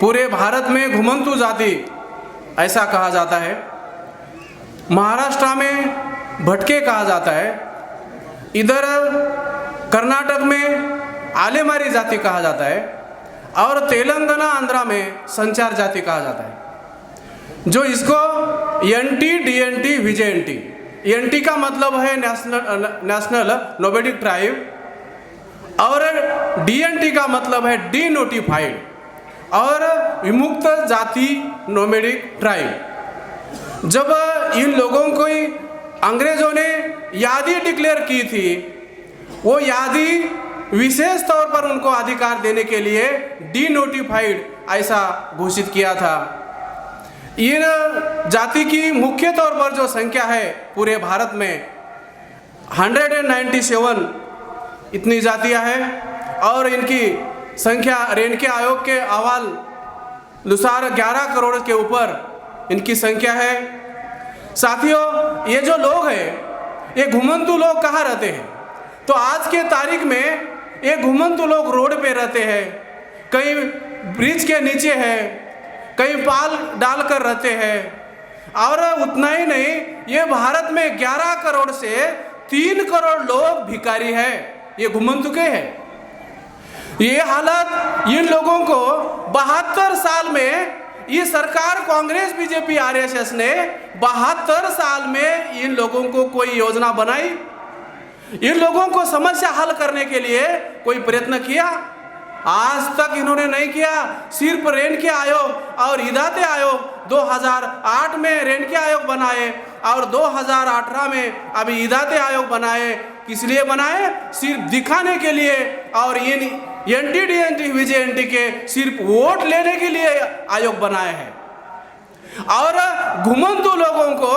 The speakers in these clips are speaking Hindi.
पूरे भारत में घुमंतू जाति ऐसा कहा जाता है। महाराष्ट्र में भटके कहा जाता है, इधर कर्नाटक में आलेमारी जाति कहा जाता है और तेलंगाना आंध्रा में संचार जाति कहा जाता है। जो इसको एनटी डीएनटी विजेएनटी, एनटी का मतलब है नेशनल नोमैडिक ट्राइब और डीएनटी का मतलब है डी नोटिफाइड और विमुक्त जाति नोमैडिक ट्राइब। जब इन लोगों को अंग्रेजों ने यादी डिक्लेयर की थी, वो यादी विशेष तौर पर उनको अधिकार देने के लिए डी नोटिफाइड ऐसा घोषित किया था। इन जाति की मुख्य तौर पर जो संख्या है पूरे भारत में 197 इतनी जातियां हैं और इनकी संख्या रेणके आयोग के अहवाल अनुसार 11 करोड़ के ऊपर इनकी संख्या है। साथियों, ये जो लोग हैं ये घुमंतू लोग कहाँ रहते हैं? तो आज के तारीख में ये घुमंतू लोग रोड पे रहते हैं, कहीं ब्रिज के नीचे है, कहीं पाल डालकर रहते हैं। और उतना ही नहीं, ये भारत में 11 करोड़ से 3 करोड़ लोग भिखारी हैं, ये घुमंतू के हैं। ये हालत इन लोगों को 72 साल में ये सरकार कांग्रेस बीजेपी आरएसएस ने 72 साल में इन लोगों को कोई योजना बनाई, इन लोगों को समस्या हल करने के लिए कोई प्रयत्न किया? आज तक इन्होंने नहीं किया। सिर्फ रेणके आयोग और इदाते आयोग 2008 में रेणके आयोग बनाए और 2018 में अभी इदाते आयोग बनाए। किस लिए बनाए? सिर्फ दिखाने के लिए और इन एनटी डीएनटी विजेएनटी के सिर्फ वोट लेने के लिए आयोग बनाए हैं। और घुमंतू लोगों को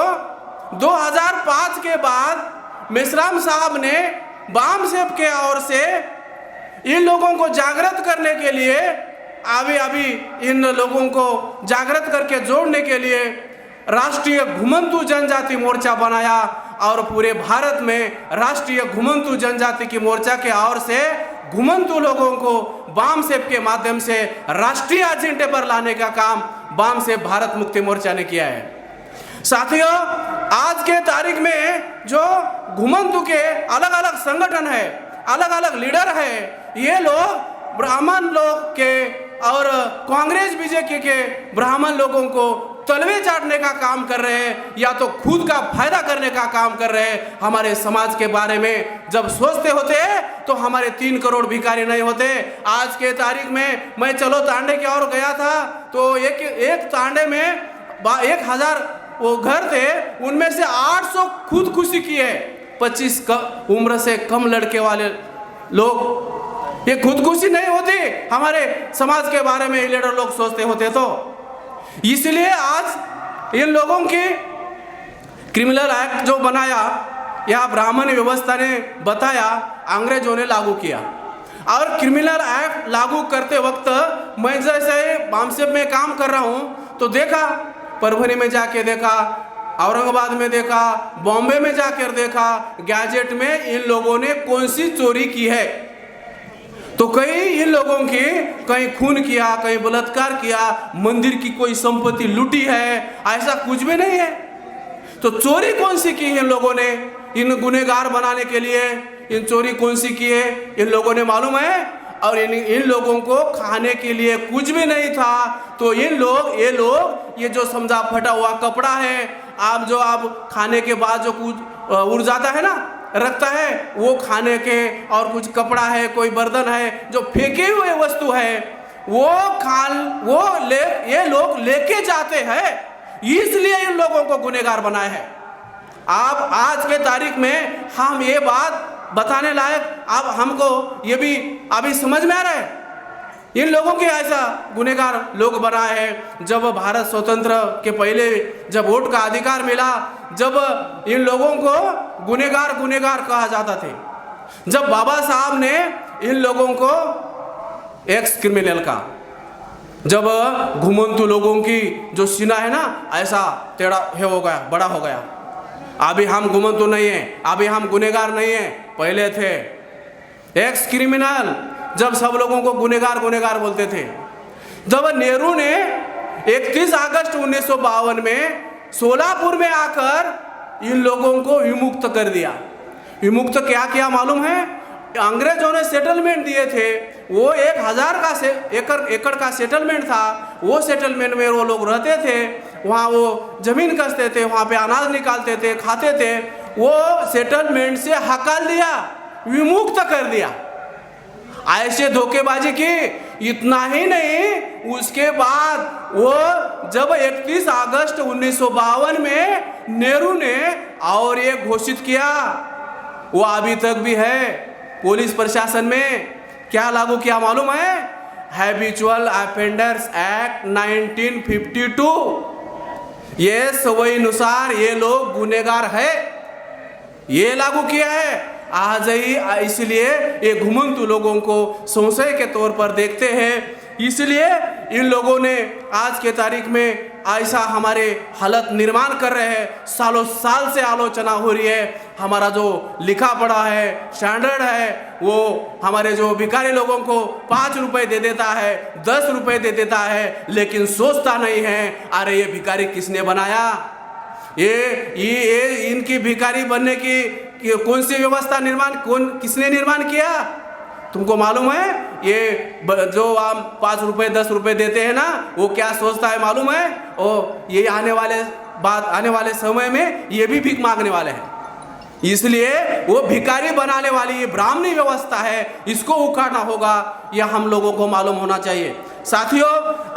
2005 के बाद मेश्राम साहब ने बाम सेब के ओर से इन लोगों को जागृत करने के लिए अभी इन लोगों को जागृत करके जोड़ने के लिए राष्ट्रीय घुमंतू जनजाति मोर्चा बनाया और पूरे भारत में राष्ट्रीय घुमंतू जनजाति की मोर्चा के ओर से घुमंतू लोगों को बाम सेब के माध्यम से राष्ट्रीय एजेंडे पर लाने का काम बाम सेब भारत मुक्ति मोर्चा ने किया है। साथियों, आज के तारीख में जो घुमंतू के अलग अलग संगठन है, अलग अलग लीडर है, ये लोग ब्राह्मण लोग के और कांग्रेस बीजेपी के ब्राह्मण लोगों को तलवे चाटने का काम कर रहे हैं या तो खुद का फायदा करने का काम कर रहे हैं। हमारे समाज के बारे में जब सोचते होते तो हमारे 3 करोड़ भिखारी नहीं होते। आज के तारीख में मैं चलो तांडे की ओर गया था तो एक तांडे में 1000 वो घर थे, उनमें से 800 खुदकुशी किए। 25 उम्र से कम लड़के वाले लोग, ये खुदकुशी नहीं होती हमारे समाज के बारे में लीडर लोग सोचते होते तो। इसलिए आज इन लोगों की क्रिमिनल एक्ट जो बनाया या ब्राह्मण व्यवस्था ने बताया अंग्रेजों ने लागू किया। और क्रिमिनल एक्ट लागू करते वक्त मैं जैसे बामसेब में काम कर रहा हूँ तो देखा, परभनी में जाके देखा, औरंगाबाद में देखा, बॉम्बे में जाकर देखा, गैजेट में इन लोगों ने कौन सी चोरी की है। तो कहीं इन लोगों की कहीं खून किया, कहीं बलात्कार किया, मंदिर की कोई संपत्ति लूटी है, ऐसा कुछ भी नहीं है। तो चोरी कौन सी की है इन लोगों ने? इन गुनहगार बनाने के लिए इन चोरी कौन सी की है इन लोगों ने मालूम है? और इन लोगों को खाने के लिए कुछ भी नहीं था। तो ये लोग ये जो समझा फटा हुआ कपड़ा है, आप खाने के बाद जो कुछ उड़ जाता है ना, रखता है, वो खाने के, और कुछ कपड़ा है, कोई बर्तन है, जो फेंके हुए वस्तु है ये लोग लेके जाते हैं। इसलिए इन लोगों को गुनहगार बनाए हैं। आप आज के तारीख में हम ये बात बताने लायक अब हमको ये भी अभी समझ में आ रहा है, इन लोगों के ऐसा गुनहगार लोग बनाए हैं। जब भारत स्वतंत्र के पहले जब वोट का अधिकार मिला, जब इन लोगों को गुनहगार कहा जाता थे, जब बाबा साहब ने इन लोगों को एक्स क्रिमिनल का, जब घुमंतू लोगों की जो सीना है ना ऐसा टेढ़ा हो गया, बड़ा हो गया। अभी हम घुमंतू नहीं है, अभी हम गुनहगार नहीं है, पहले थे एक्स क्रिमिनल। जब सब लोगों को गुनहगार बोलते थे, जब नेहरू ने 31 अगस्त 1952 में सोलापुर में आकर इन लोगों को विमुक्त कर दिया। विमुक्त क्या किया मालूम है? अंग्रेजों ने सेटलमेंट दिए थे, वो 1000 का एकड़ का सेटलमेंट था। वो सेटलमेंट में वो लोग रहते थे, वहाँ वो जमीन कसते थे, वहाँ पे अनाज निकालते थे, खाते थे। वो सेटलमेंट से हकाल दिया, विमुक्त कर दिया। ऐसे धोखेबाजी की। इतना ही नहीं, उसके बाद वो जब 31 अगस्त 1952 में नेहरू ने और ये घोषित किया, वो अभी तक भी है पुलिस प्रशासन में। क्या लागू किया मालूम है? Habitual offenders act 1952। ये सवई अनुसार ये लोग गुनहगार है, ये लागू किया है आज ही। इसलिए ये घुमंतु लोगों को संशय के तौर पर देखते हैं। इसलिए इन लोगों ने आज के तारीख में ऐसा हमारे हालत निर्माण कर रहे हैं। सालों साल से आलोचना हो रही है। हमारा जो लिखा पढ़ा है, स्टैंडर्ड है, वो हमारे जो भिखारी लोगों को 5 रुपए दे देता है, 10 रुपए दे देता है, लेकिन सोचता नहीं है अरे ये भिखारी किसने बनाया? ये इनकी भिखारी बनने की कौन सी व्यवस्था किसने निर्माण किया? तुमको मालूम है? ये जो हम 5 रुपए 10 रुपए देते हैं ना, वो क्या सोचता है मालूम है? ये आने वाले समय में ये भी भीख मांगने वाले हैं। इसलिए वो भिखारी बनाने वाली ये ब्राह्मणी व्यवस्था है, इसको उखाड़ना होगा। यह हम लोगों को मालूम होना चाहिए। साथियों,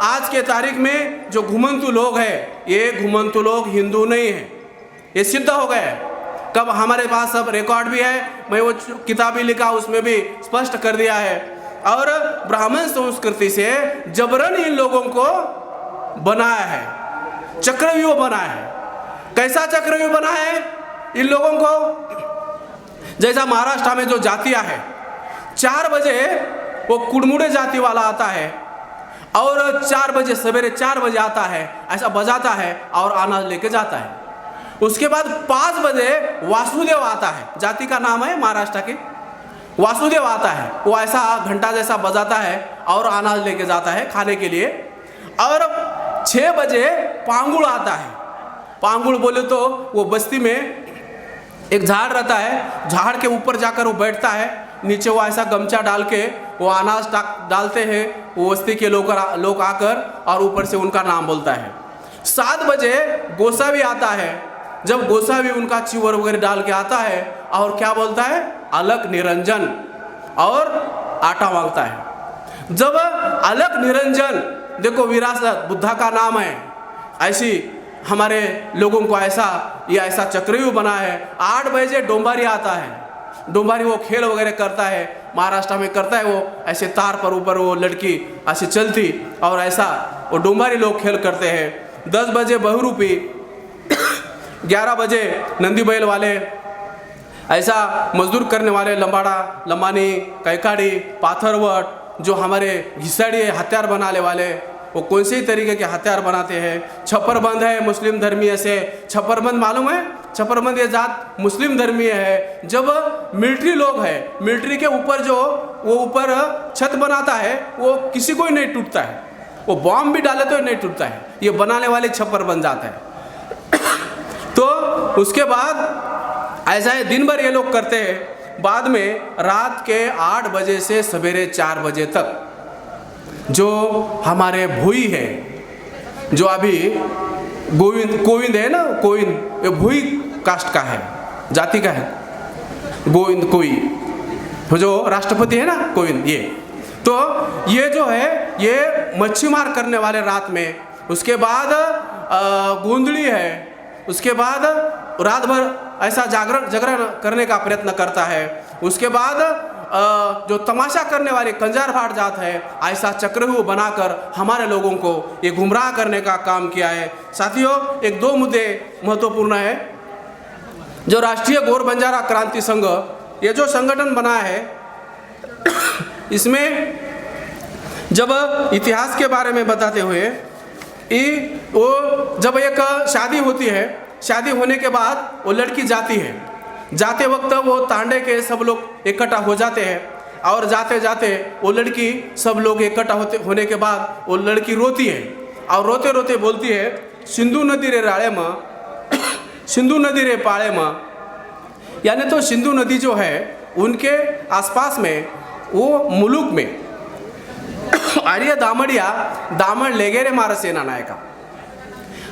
आज के तारीख में जो घुमंतु लोग हैं, ये घुमंतु लोग हिंदू नहीं हैं, ये सिद्ध हो गए। कब हमारे पास सब रिकॉर्ड भी है, मैं वो किताब भी लिखा, उसमें भी स्पष्ट कर दिया है। और ब्राह्मण संस्कृति से जबरन इन लोगों को बनाया है, चक्रव्यूह बनाया है। कैसा चक्रव्यूह बना है इन लोगों को? जैसा महाराष्ट्र में जो जातियां है, 4 बजे वो कुड़मुड़े जाति वाला आता है और 4 बजे सवेरे 4 बजे आता है, ऐसा बजाता है और अनाज लेके जाता है। उसके बाद 5 बजे वासुदेव आता है, जाति का नाम है महाराष्ट्र के, वासुदेव आता है। वो ऐसा घंटा जैसा बजाता है और अनाज लेके जाता है खाने के लिए। और 6 बजे पांगुड़ आता है। पांगुड़ बोले तो वो बस्ती में एक झाड़ रहता है, झाड़ के ऊपर जाकर वो बैठता है, नीचे वो ऐसा गमछा डाल के वो अनाज डालते हैं। वो बस्ती के लोग आकर और ऊपर से उनका नाम बोलता है। 7 बजे गोसा भी आता है। जब गोसा भी उनका चिवर वगैरह डाल के आता है और क्या बोलता है? अलख निरंजन, और आटा मांगता है। जब अलख निरंजन, देखो विरासत बुद्धा का नाम है, ऐसी हमारे लोगों को ऐसा चक्रव्यूह बना है। 8 बजे डोंबारी आता है। डोंबारी वो खेल वगैरह करता है, महाराष्ट्र में करता है। वो ऐसे तार पर ऊपर वो लड़की ऐसे चलती और ऐसा वो डोंबारी लोग खेल करते हैं। 10 बजे बहुरूपी, 11 बजे नंदी बैल वाले, ऐसा मजदूर करने वाले लंबाड़ा, लंबानी, कैकाड़ी, पाथरवट, जो हमारे घिसाड़ी हथियार बनाने वाले, वो कौन से तरीके के हथियार बनाते हैं। छप्परबंद है मुस्लिम धर्मीय से। छप्परबंद मालूम है? छप्परबंद ये जात मुस्लिम धर्मीय है। जब मिलिट्री लोग है, मिलिट्री के ऊपर जो वो ऊपर छत बनाता है, वो किसी को ही नहीं टूटता है। वो बॉम्ब भी डाले तो नहीं टूटता है। ये बनाने वाले छप्परबंद जाता है। तो उसके बाद ऐसा है, दिन भर ये लोग करते हैं। बाद में रात के 8 बजे से सवेरे 4 बजे तक जो हमारे भोई है, जो अभी कोविंद है ना, कोविंद, ये भोई कास्ट का है, जाति का है। गोविंद कोई जो राष्ट्रपति है ना, कोविंद, ये तो ये जो है ये मच्छी मार करने वाले रात में। उसके बाद गोंदली है। उसके बाद रात भर ऐसा जागरण करने का प्रयत्न करता है। उसके बाद जो तमाशा करने वाले कंजार भाट जात है, ऐसा चक्रव्यूह बनाकर हमारे लोगों को ये गुमराह करने का काम किया है। साथियों, एक 2 मुद्दे महत्वपूर्ण है। जो राष्ट्रीय गौर बंजारा क्रांति संघ, ये जो संगठन बना है, इसमें जब इतिहास के बारे में बताते हुए वो जब एक शादी होती है, शादी होने के बाद वो लड़की जाती है। जाते वक्त वो तांडे के सब लोग इकट्ठा हो जाते हैं और जाते जाते वो लड़की, सब लोग इकट्ठा होने के बाद वो लड़की रोती है और रोते रोते बोलती है, सिंधु नदी रे राळे में, सिंधु नदी रे पाळे में। यानी तो सिंधु नदी जो है उनके आसपास में, वो मुलुक में आर्य दामड़िया दामड़ लेगे रे मारा सेना नायका।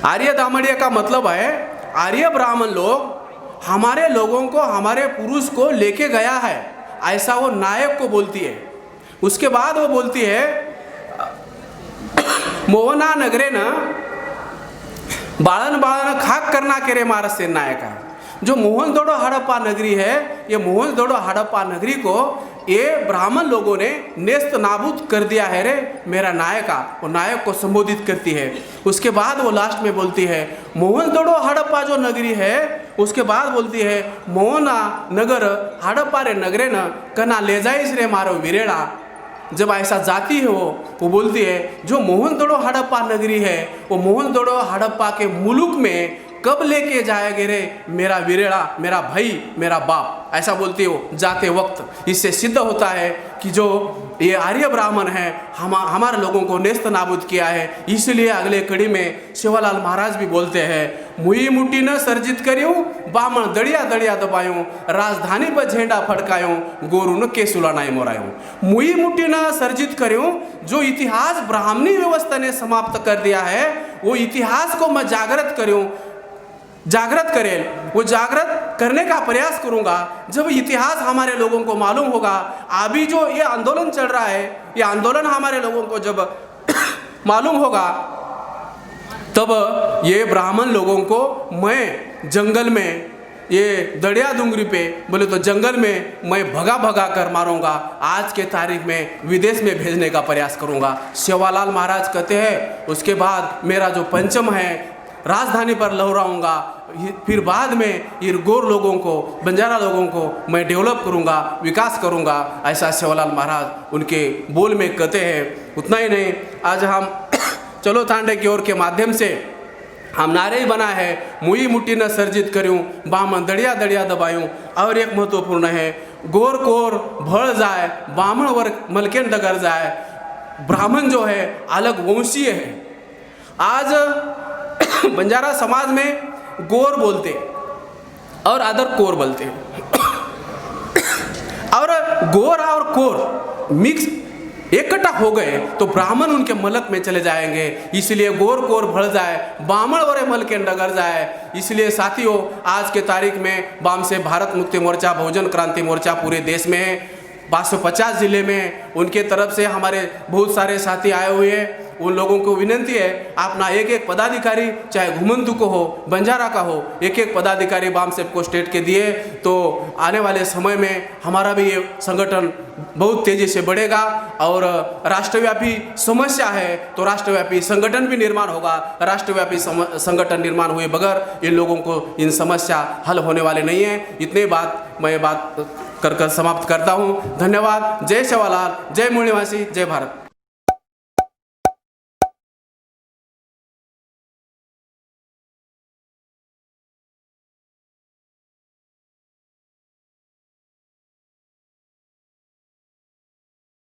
आर्य दामड़िया का मतलब है आर्य ब्राह्मण लोग हमारे लोगों को, हमारे पुरुष को लेके गया है, ऐसा वो नायक को बोलती है। उसके बाद वो बोलती है, मोहना नगरे न बाळन बाळन खाक करना के रे मारा सेना नायका। जो मोहनजोदड़ो हड़प्पा नगरी है, ये मोहनजोदड़ो हड़प्पा नगरी को ये ब्राह्मण लोगों ने नेस्त नाबूद कर दिया है रे मेरा नायका। वो नायक को संबोधित करती है। उसके बाद वो लास्ट में बोलती है, मोहनजोदड़ो हड़प्पा जो नगरी है, उसके बाद बोलती है, मोहना नगर हड़प्पा रे नगरे न कना ले जाइस रे मारो विरेड़ा। जब ऐसा जाती है वो बोलती है, जो मोहनजोदड़ो हड़प्पा नगरी है, वो मोहनजोदड़ो हड़प्पा के मुलुक में कब लेके जाएंगे रे मेरा विरेड़ा, मेरा भाई, मेरा बाप, ऐसा बोलती हो जाते वक्त। इससे सिद्ध होता है कि जो ये आर्य ब्राह्मण है हमारे लोगों को नेस्त नाबूद किया है। इसलिए अगले कड़ी में सेवालाल महाराज भी बोलते हैं, मुई मुट्ठी न सर्जित करूँ, बामण दड़िया दड़िया दबायूं, राजधानी पर झंडा फड़कायूं, गोरू न केसुला नाई मोरायूं। मुई मुट्ठी न सर्जित करूँ, जो इतिहास ब्राह्मणी व्यवस्था ने समाप्त कर दिया है, वो इतिहास को मैं जागृत करूँ, जागृत करें, वो जागृत करने का प्रयास करूंगा। जब इतिहास हमारे लोगों को मालूम होगा, अभी जो ये आंदोलन चल रहा है, ये आंदोलन हमारे लोगों को जब मालूम होगा, तब ये ब्राह्मण लोगों को मैं जंगल में, ये दड़िया डूंगरी पे बोले तो जंगल में मैं भगा भगा कर मारूंगा, आज के तारीख में विदेश में भेजने का प्रयास करूंगा। सेवालाल महाराज कहते हैं, उसके बाद मेरा जो पंचम है राजधानी पर लहराऊंगा, फिर बाद में ये गोर लोगों को, बंजारा लोगों को मैं डेवलप करूंगा, विकास करूंगा, ऐसा सेवालाल महाराज उनके बोल में कहते हैं। उतना ही नहीं, आज हम चलो तांडे की ओर के माध्यम से हम नारे ही बना है, मुई मुट्ठी न सर्जित करूं, बामन दड़िया दड़िया दबायूं। और एक महत्वपूर्ण है, गोर कोर भड़ जाए, बामण वर्ग मलकेन डगर जाए। ब्राह्मण जो है अलग वंशीय है। आज बंजारा समाज में गोर बोलते और अदर कोर बोलते और गोर और कोर मिक्स इकट्ठा हो गए तो ब्राह्मण उनके मलक में चले जाएंगे। इसलिए गोर कोर भड़ जाए, बामण वरे मल के डगर जाए। इसलिए साथियों, आज के तारीख में बाम से भारत मुक्ति मोर्चा, बहुजन क्रांति मोर्चा पूरे देश में है। 550 जिले में उनके तरफ से हमारे बहुत सारे साथी आए हुए हैं। उन लोगों को विनंती है, अपना एक एक पदाधिकारी, चाहे घुमंतु को हो, बंजारा का हो, एक एक पदाधिकारी बाम सेब को स्टेट के दिए तो आने वाले समय में हमारा भी ये संगठन बहुत तेज़ी से बढ़ेगा। और राष्ट्रव्यापी समस्या है तो राष्ट्रव्यापी संगठन भी निर्माण होगा। राष्ट्रव्यापी संगठन निर्माण हुए बगैर इन लोगों को इन समस्या हल होने वाले नहीं है। इतने बात मैं बात कर समाप्त करता हूँ। धन्यवाद। जय सेवालाल, जय मूल निवासी, जय भारत।